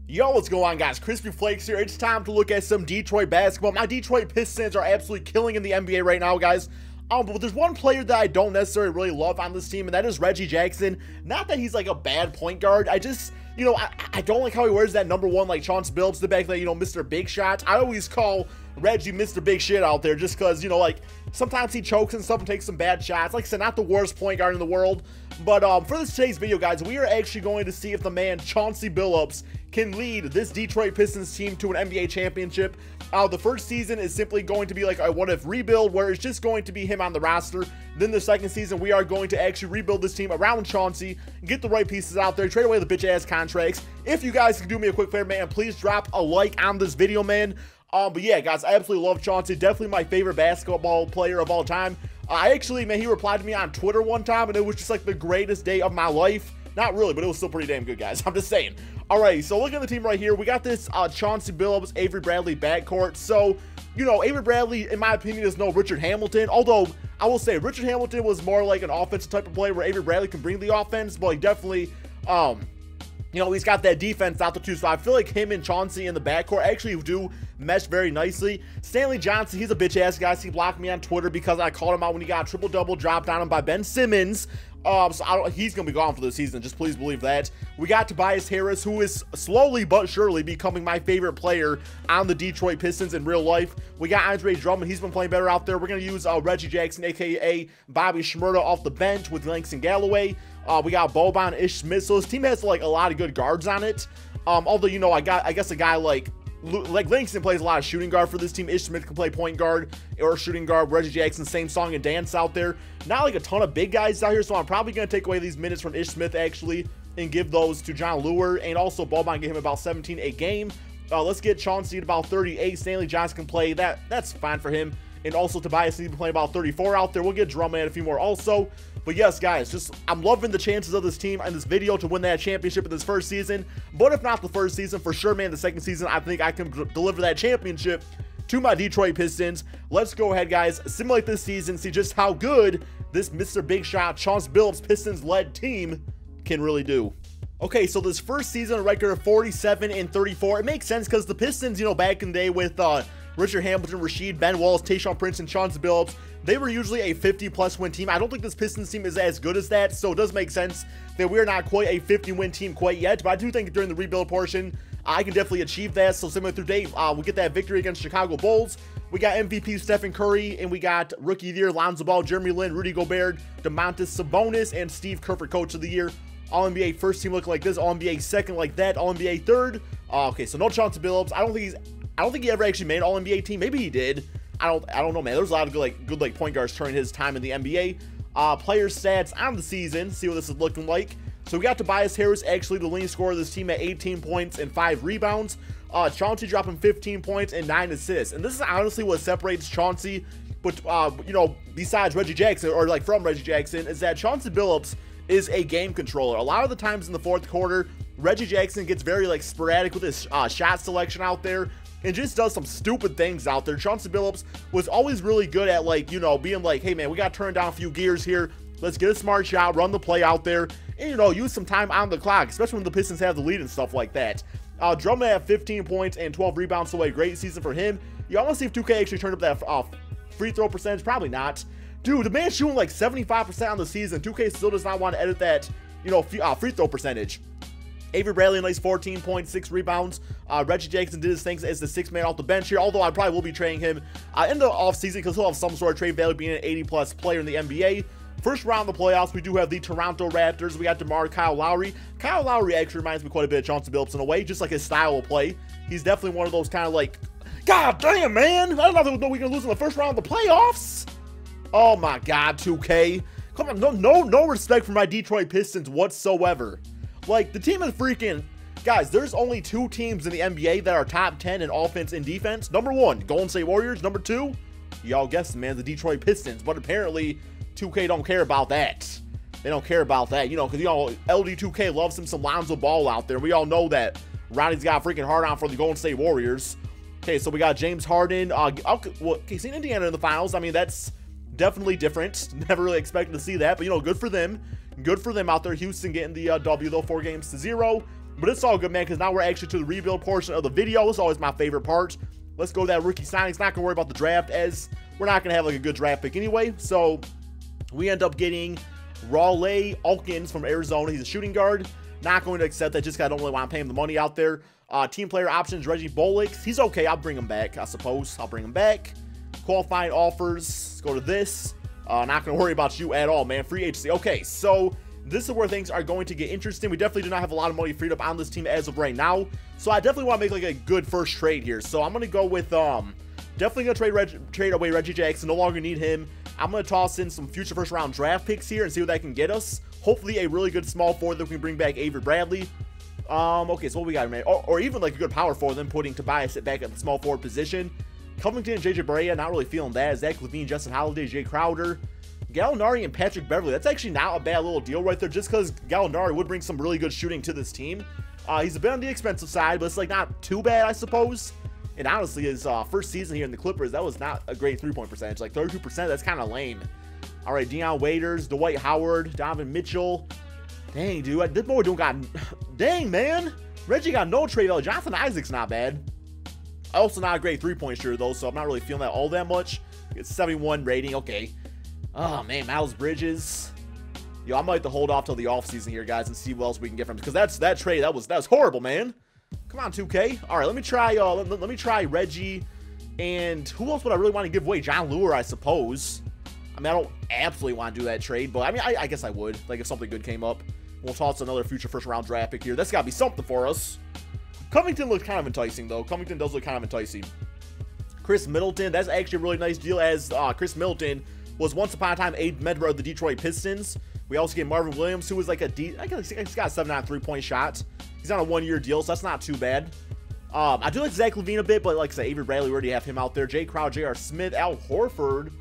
Yo, what's going on, guys? Crispy Flakes here. It's time to look at some Detroit basketball. My Detroit Pistons are absolutely killing in the NBA right now, guys. But there's one player that I don't necessarily really love on this team, and that is Reggie Jackson. Not that he's like a bad point guard. I just, I don't like how he wears that number one, like Chauncey Billups, the back, like, Mr. Big Shot. I always call Reggie Mr. Big Shit out there just because, like, sometimes he chokes and stuff and takes some bad shots. Like I said, not the worst point guard in the world. But for today's video, guys, we are actually going to see if the man Chauncey Billups can lead this Detroit Pistons team to an NBA championship. The first season is simply going to be like a what-if rebuild, where it's just going to be him on the roster. Then the second season, we are going to actually rebuild this team around Chauncey, get the right pieces out there, trade away the bitch-ass contracts. If you guys can do me a quick favor, man, please drop a like on this video, man. But yeah, guys, I absolutely love Chauncey. Definitely my favorite basketball player of all time. He replied to me on Twitter one time, and it was just like the greatest day of my life. Not really, but it was still pretty damn good, guys. I'm just saying. Alright, so look at the team right here. We got this Chauncey Billups, Avery Bradley backcourt. So, Avery Bradley, in my opinion, is no Richard Hamilton. Although, I will say, Richard Hamilton was more like an offensive type of player where Avery Bradley can bring the offense, but he definitely, he's got that defense out there too. So I feel like him and Chauncey in the backcourt actually do mesh very nicely. Stanley Johnson, he's a bitch ass guy. He blocked me on Twitter because I called him out when he got a triple-double dropped on him by Ben Simmons. He's going to be gone for the season. Just please believe that. We got Tobias Harris, who is slowly but surely becoming my favorite player on the Detroit Pistons in real life. We got Andre Drummond. He's been playing better out there. We're going to use Reggie Jackson, a.k.a. Bobby Shmurda, off the bench with Langston Galloway. We got Boban, Ish Smith. So this team has like a lot of good guards on it. Although, I guess a guy like Langston plays a lot of shooting guard for this team. Ish Smith can play point guard or shooting guard. Reggie Jackson, same song and dance out there. Not like a ton of big guys out here, so I'm probably going to take away these minutes from Ish Smith actually and give those to John Lure, and also Boban, get him about 17 a game. Let's get Chauncey at about 38. Stanley Johnson can play. That's fine for him. And also Tobias needs to play about 34 out there. We'll get Drummond and a few more also. But yes, guys, I'm loving the chances of this team in this video to win that championship in this first season. But if not the first season, for sure, man, the second season, I think I can deliver that championship to my Detroit Pistons. Let's go ahead, guys, simulate this season, see just how good this Mr. Big Shot, Chauncey Billups, Pistons-led team can really do. Okay, so this first season, a record of 47-34. It makes sense because the Pistons, back in the day with Richard Hamilton, Rasheed, Ben Wallace, Tayshaun Prince, and Chauncey Billups, they were usually a 50-plus win team. I don't think this Pistons team is as good as that, so it does make sense that we're not quite a 50-win team quite yet, but I do think during the rebuild portion, I can definitely achieve that. So similar through Dave, we'll get that victory against Chicago Bulls. We got MVP Stephen Curry, and we got Rookie of the Year Lonzo Ball, Jeremy Lin, Rudy Gobert, Domantas Sabonis, and Steve Kerr for Coach of the Year. All-NBA first team looking like this, All-NBA second like that, All-NBA third. Okay, so no Chauncey Billups. I don't think he ever actually made an All-NBA team. Maybe he did. I don't know, man. There's a lot of good point guards during his time in the NBA. Player stats on the season. See what this is looking like. So we got Tobias Harris, actually the leading scorer of this team at 18 points and 5 rebounds. Chauncey dropping 15 points and 9 assists. And this is honestly what separates Chauncey, but besides Reggie Jackson, or like from Reggie Jackson, is that Chauncey Billups is a game controller. A lot of the times in the fourth quarter, Reggie Jackson gets very sporadic with his shot selection out there, and just does some stupid things out there. Chauncey Billups was always really good at being like, hey man, we got to turn down a few gears here. Let's get a smart shot, run the play out there, and use some time on the clock, especially when the Pistons have the lead and stuff like that. Drummond had 15 points and 12 rebounds, so a great season for him. You want to see if 2K actually turned up that free throw percentage? Probably not. Dude, the man's shooting like 75% on the season. 2K still does not want to edit that, free throw percentage. Avery Bradley, a nice 14.6 rebounds. Reggie Jackson did his things as the 6th man off the bench here, although I probably will be trading him in the offseason because he'll have some sort of trade value being an 80-plus player in the NBA. First round of the playoffs, we do have the Toronto Raptors. We got DeMar Kyle Lowry. Kyle Lowry actually reminds me quite a bit of Chauncey Billups in a way, just like his style of play. He's definitely one of those kind of God damn, man, I don't know we're going to lose in the first round of the playoffs. Oh my God, 2K. Come on, no respect for my Detroit Pistons whatsoever. The team is freaking... Guys, there's only 2 teams in the NBA that are top 10 in offense and defense. Number 1, Golden State Warriors. Number 2, y'all guessed, man, the Detroit Pistons. But apparently, 2K don't care about that. They don't care about that, because, LD2K loves him some Lonzo Ball out there. We all know that Ronnie's got a freaking hard on for the Golden State Warriors. Okay, so we got James Harden. Seeing Indiana in the finals, I mean, that's definitely different. Never really expected to see that, but, good for them. Good for them out there. Houston getting the W, though, 4-0. But it's all good, man, because now we're actually to the rebuild portion of the video. It's always my favorite part. Let's go to that rookie signings. Not going to worry about the draft, as we're not going to have like a good draft pick anyway. So we end up getting Raleigh Alkins from Arizona. He's a shooting guard. Not going to accept that just because I don't really want to pay him the money out there. Team player options, Reggie Bullocks. He's okay. I'll bring him back, I suppose. I'll bring him back. Qualifying offers. Let's go to this. Not going to worry about you at all, man. Free agency. Okay, so this is where things are going to get interesting. We definitely do not have a lot of money freed up on this team as of right now. So I definitely want to make like a good first trade here. So I'm going to go with, definitely going to trade away Reggie Jackson. No longer need him. I'm going to toss in some future first round draft picks here and see what that can get us. Hopefully a really good small forward that we can bring back Avery Bradley. Okay, so what we got, man? Or even like a good power forward, then putting Tobias back at the small forward position. Covington and JJ Barea, not really feeling that. Zach LaVine, Justin Holiday, Jay Crowder, Gallinari, and Patrick Beverly. That's actually not a bad little deal right there, just because Gallinari would bring some really good shooting to this team. He's a bit on the expensive side, but it's like not too bad, I suppose. And honestly, his first season here in the Clippers, that was not a great three-point percentage. Like 32%, that's kind of lame. All right, Deion Waiters, Dwight Howard, Donovan Mitchell. Dang, dude, this boy don't got... Dang, man. Reggie got no trade value. Jonathan Isaac's not bad. Also not a great three-point shooter, though, so I'm not really feeling that all that much. It's 71 rating, okay. Oh, man, Miles Bridges. Yo, I might have to hold off till the offseason here, guys, and see what else we can get from him. Because that trade, that was horrible, man. Come on, 2K. All right, let me try Reggie. And who else would I really want to give away? John Lure, I suppose. I mean, I don't absolutely want to do that trade, but I mean, I guess I would. Like, if something good came up. We'll toss another future first-round draft pick here. That's got to be something for us. Covington looks kind of enticing, though. Covington does look kind of enticing. Chris Middleton, that's actually a really nice deal, as Chris Middleton was once upon a time a member of the Detroit Pistons. We also get Marvin Williams, who was like I guess he's got a 7-9 3-point shot. He's on a 1-year deal, so that's not too bad. I do like Zach LaVine a bit, but like I said, Avery Bradley, we already have him out there. Jay Crowder, J.R. Smith, Al Horford,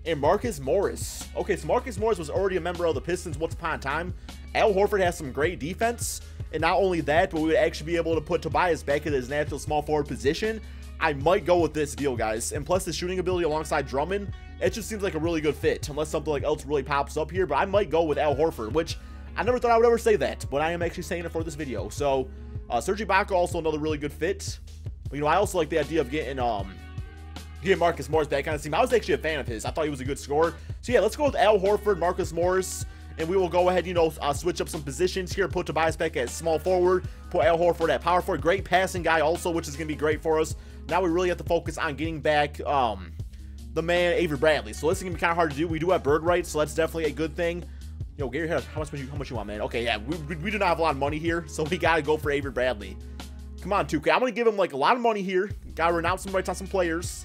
and Marcus Morris. Okay, so Marcus Morris was already a member of the Pistons once upon a time. Al Horford has some great defense, and not only that, but we would actually be able to put Tobias back in his natural small forward position. I might go with this deal, guys. And plus the shooting ability alongside Drummond, it just seems like a really good fit, unless something like else really pops up here. But I might go with Al Horford, which I never thought I would ever say that, but I am actually saying it for this video. So Serge Ibaka, also another really good fit. But, you know, I also like the idea of getting Marcus Morris back on the team. I was actually a fan of his. I thought he was a good scorer. So yeah, let's go with Al Horford, Marcus Morris, and we will go ahead, you know, switch up some positions here. Put Tobias back at small forward. Put Al Horford at power forward. Great passing guy also, which is going to be great for us. Now we really have to focus on getting back the man Avery Bradley. So this is going to be kind of hard to do. We do have bird rights, so that's definitely a good thing. Yo, get your head up. How much you want, man? Okay, yeah, we do not have a lot of money here, so we got to go for Avery Bradley. Come on, 2K. I'm going to give him, like, a lot of money here. Got to renounce some rights on some players.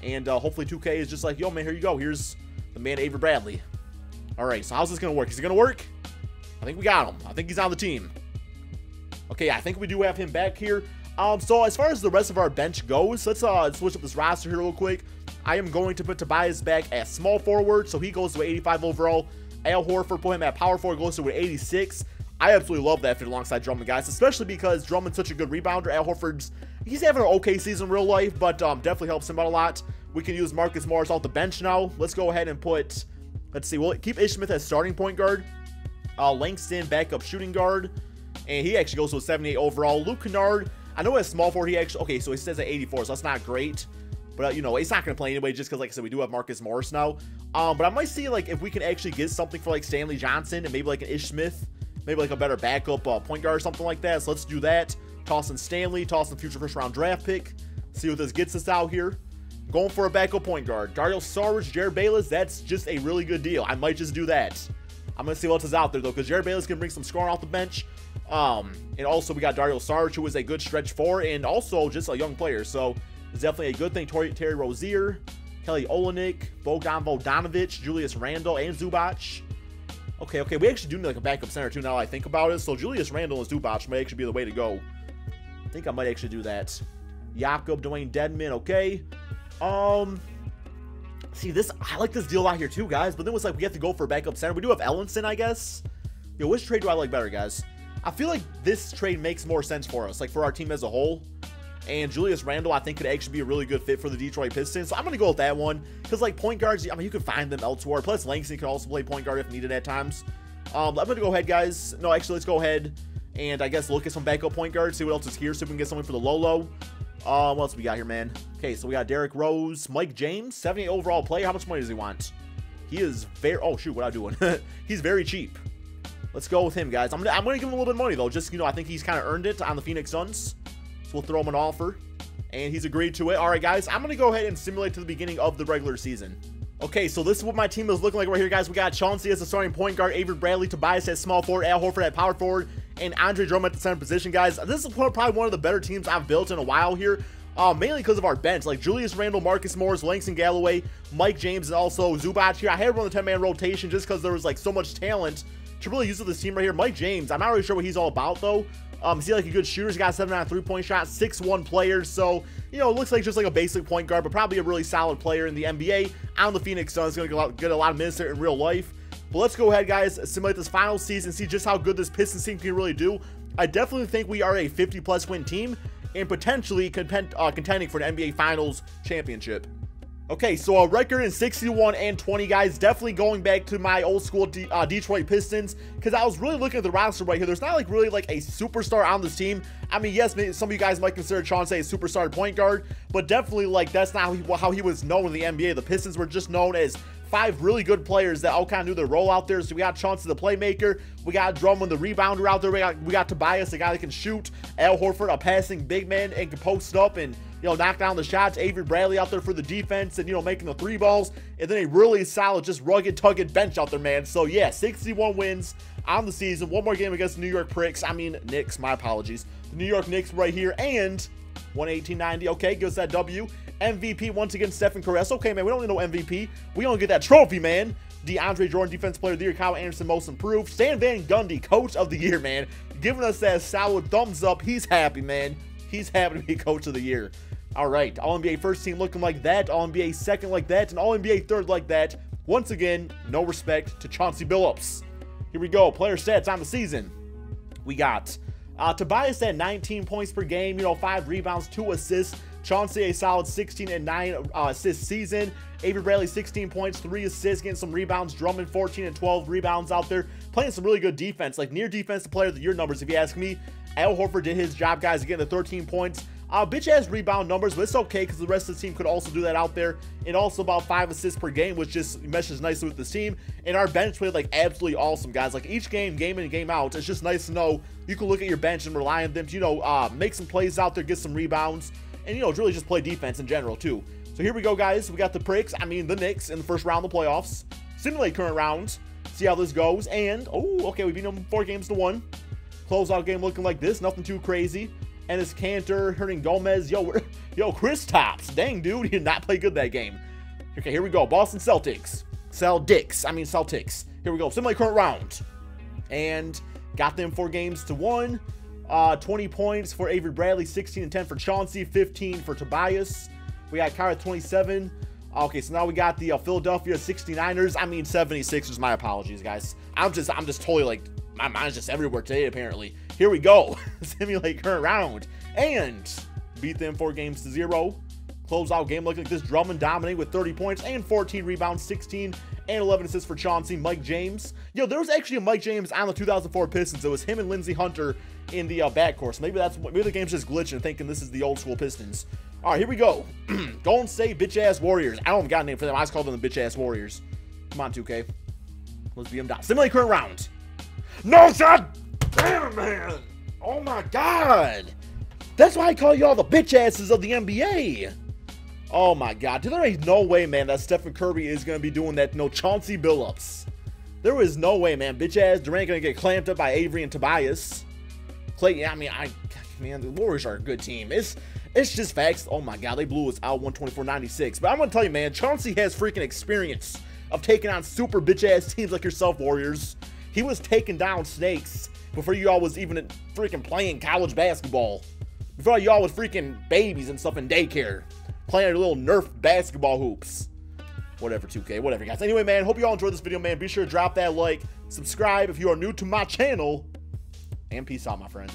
And hopefully 2K is just like, yo, man, here you go. Here's the man Avery Bradley. All right, so how's this going to work? Is it going to work? I think we got him. I think he's on the team. Okay, I think we do have him back here. So as far as the rest of our bench goes, let's switch up this roster here real quick. I am going to put Tobias back at small forward, so he goes to 85 overall. Al Horford, put him at power forward, goes to 86. I absolutely love that fit alongside Drummond, guys, especially because Drummond's such a good rebounder. Al Horford's, he's having an okay season in real life, but definitely helps him out a lot. We can use Marcus Morris off the bench now. Let's go ahead and put, let's see, we'll keep Ish Smith as starting point guard. Langston, backup shooting guard, and he actually goes to a 78 overall. Luke Kennard, I know as small forward, he actually, okay, so he says at 84, so that's not great. But, you know, he's not going to play anyway just because, like I said, we do have Marcus Morris now. But I might see, like, if we can actually get something for, like, Stanley Johnson and maybe, like, an Ish Smith. Maybe, like, a better backup point guard or something like that. So let's do that. Toss in Stanley. Toss in future first-round draft pick. See what this gets us out here. Going for a backup point guard. Dario Saric, Jared Bayless. That's just a really good deal. I might just do that. I'm going to see what else is out there, though, because Jared Bayless can bring some scoring off the bench. And also, we got Dario Saric, who is a good stretch four and also just a young player. So it's definitely a good thing. Terry Rozier, Kelly Olynyk, Bogdan Bogdanovic, Julius Randle, and Zubac. Okay, we actually do need like a backup center too now that I think about it. So Julius Randle and Zubac may actually be the way to go. I think I might actually do that. Jakob, Dwayne Dedman, okay. See this, I like this deal out here too, guys. But then it's like we have to go for a backup center. We do have Ellenson, I guess. Yo, which trade do I like better, guys? I feel like this trade makes more sense for us, like for our team as a whole. And Julius Randle, I think, could actually be a really good fit for the Detroit Pistons. So I'm going to go with that one. Because, like, point guards, I mean, you can find them elsewhere. Plus, Langston can also play point guard if needed at times. I'm going to go ahead, guys. No, actually, let's go ahead And I guess look at some backup point guards, see what else is here, so we can get someone for the Lolo. What else we got here, man? Okay, so we got Derrick Rose, Mike James, 78 overall player. How much money does he want? He is very, oh shoot, what am I doing? He's very cheap. Let's go with him, guys. I'm gonna give him a little bit of money though. Just, you know, I think he's kind of earned it on the Phoenix Suns. So we'll throw him an offer, and he's agreed to it. All right, guys, I'm gonna go ahead and simulate to the beginning of the regular season. Okay, so this is what my team is looking like right here, guys. We got Chauncey as the starting point guard, Avery Bradley, Tobias at small forward, Al Horford at power forward, and Andre Drummond at the center position, guys. This is probably one of the better teams I've built in a while here. Mainly because of our bench, like Julius Randle, Marcus Morris, Langston Galloway, Mike James, and also Zubac here. I had run the 10-man rotation just because there was like so much talent to really use with this team right here. Mike James, I'm not really sure what he's all about though. Is he like a good shooter? He's got 7 on 3-point shot, 6'1" player. So, you know, it looks like just like a basic point guard, but probably a really solid player in the NBA. On the Phoenix Suns, going to get a lot of minutes there in real life. But let's go ahead, guys, simulate this final season, see just how good this Pistons team can really do. I definitely think we are a 50+ win team and potentially contending for an NBA Finals championship. Okay, so a record in 61-20, guys. Definitely going back to my old school Detroit Pistons, because I was really looking at the roster right here. There's not like really like a superstar on this team. I mean, yes, maybe some of you guys might consider Chauncey a superstar point guard, but definitely like that's not how he was known in the NBA. The Pistons were just known as 5 really good players that all kind of knew their role out there. So we got Chauncey, the playmaker. We got Drummond, the rebounder out there. We got Tobias, the guy that can shoot. Al Horford, a passing big man and can post up and, you know, knock down the shots. Avery Bradley out there for the defense and, you know, making the 3 balls. And then a really solid, just rugged, tugged bench out there, man. So, yeah, 61 wins on the season. One more game against the New York Knicks. My apologies. The New York Knicks right here. And 118-90. Okay, gives that W. MVP once again, Stephen Curry. Okay, man, we don't need no MVP. We don't get that trophy, man. DeAndre Jordan, Defense Player of the Year. Kyle Anderson, Most Improved. Stan Van Gundy, Coach of the Year, man. Giving us that solid thumbs up. He's happy, man. He's happy to be Coach of the Year. All right, All-NBA first team looking like that. All-NBA second like that. And All-NBA third like that. Once again, no respect to Chauncey Billups. Here we go. Player stats on the season. We got Tobias at 19 points per game. You know, 5 rebounds, 2 assists. Chauncey a solid 16 and 9 assist season. Avery Bradley 16 points, 3 assists, getting some rebounds. Drummond 14 and 12 rebounds out there, playing some really good defense, like near defensive player of the year numbers if you ask me. Al Horford did his job, guys, getting the 13 points. Bitch ass rebound numbers, but it's okay because the rest of the team could also do that out there. And also about 5 assists per game, which just meshes nicely with this team. And our bench played like absolutely awesome, guys. Like each game, game in and game out, it's just nice to know you can look at your bench and rely on them to, you know, make some plays out there, get some rebounds. And, you know, really just play defense in general, too. So here we go, guys. We got the the Knicks in the first round of the playoffs. Simulate current rounds. See how this goes. And, oh, okay, we beat them 4-1. Closeout game looking like this. Nothing too crazy. Enes Kanter, Hernan Gomez. Yo, Chris Tops. Dang, dude. He did not play good that game. Okay, here we go. Boston Celtics. Celtics. Here we go. Simulate current round. And got them 4-1. 20 points for Avery Bradley, 16 and 10 for Chauncey, 15 for Tobias. We got Kyra 27. Okay, so now we got the Philadelphia 69ers. 76ers. My apologies, guys. I'm just totally like, my mind's just everywhere today, apparently. Here we go. Simulate current round. And beat them 4-0. Closeout game looking like this. Drummond dominating with 30 points and 14 rebounds, 16 and 11 assists for Chauncey. Mike James. Yo, there was actually a Mike James on the 2004 Pistons. It was him and Lindsey Hunter in the backcourt. So maybe the game's just glitching, thinking this is the old school Pistons. All right, here we go. Golden State bitch-ass Warriors. I don't got a name for them. I just called them the bitch-ass Warriors. Come on, 2K. Let's beat them down. Simulate current round. No, God damn it, man. Oh, my God. That's why I call y'all the bitch-asses of the NBA. Oh, my God. Dude, there ain't no way, man, that Stephen Curry is going to be doing that. No, Chauncey Billups. There is no way, man. Bitch-ass Durant going to get clamped up by Avery and Tobias. Clay, man, the Warriors are a good team. It's just facts. Oh, my God. They blew us out 124-96. But I'm going to tell you, man, Chauncey has freaking experience of taking on super bitch-ass teams like yourself, Warriors. He was taking down snakes before you all was even freaking playing college basketball. Before y'all was freaking babies and stuff in daycare. Playing little Nerf basketball hoops. Whatever, 2K. Whatever, guys. Anyway, man, hope you all enjoyed this video, man. Be sure to drop that like, subscribe if you are new to my channel, and peace out, my friends.